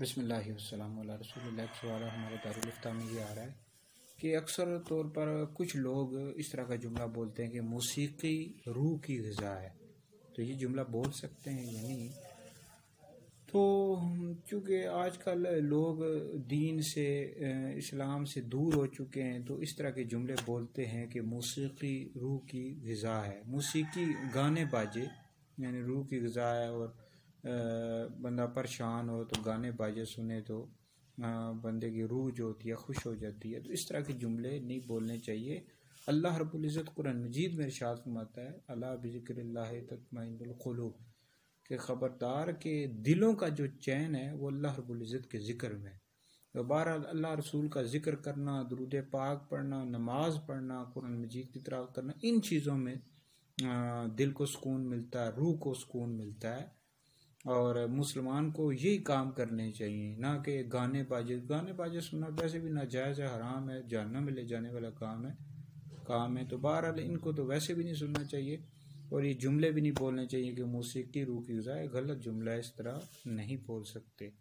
बिस्मिल्लाहि वस्सलामु अला रसूलिल्लाह। एक सवाल हमारे दारुल इफ्ता में ये आ रहा है कि अक्सर तौर पर कुछ लोग इस तरह का जुमला बोलते हैं कि मौसीकी रूह की ग़िज़ा है। तो ये जुमला बोल सकते हैं या नहीं? तो चूँकि आजकल लोग दीन से इस्लाम से दूर हो चुके हैं, तो इस तरह के जुमले बोलते हैं कि मौसीकी रूह की ग़िज़ा है। मौसीकी गाने बाजे यानी रूह की ग़िज़ा है, और बंदा परेशान हो तो गाने बाजे सुने तो बंदे की रूह जो होती है खुश हो जाती है। तो इस तरह के जुमले नहीं बोलने चाहिए। अल्लाह रब्बुल इज़्ज़त कुरान मजीद में इरशाद फरमाता है, अला बिज़िक्रिल्लाहि तत्मइन्नुल क़ुलूब, कि ख़बरदार के दिलों का जो चैन है वो अल्लाह रब्बुल इज़्ज़त के ज़िक्र में। तो बहरहाल अल्लाह रसूल का ज़िक्र करना, दुरूद पाक पढ़ना, नमाज पढ़ना, कुरान मजीद की तिलावत करना, इन चीज़ों में दिल को सुकून मिलता है, रूह को सुकून मिलता है। और मुसलमान को यही काम करने चाहिए, ना कि गाने बाजे सुनना वैसे भी नाजायज़ है, हराम है, जहन्नम में ले जाने वाला काम है। तो बहरहाल इनको तो वैसे भी नहीं सुनना चाहिए, और ये जुमले भी नहीं बोलने चाहिए कि मौसीकी रूह की ग़िज़ा है। गलत जुमला इस तरह नहीं बोल सकते।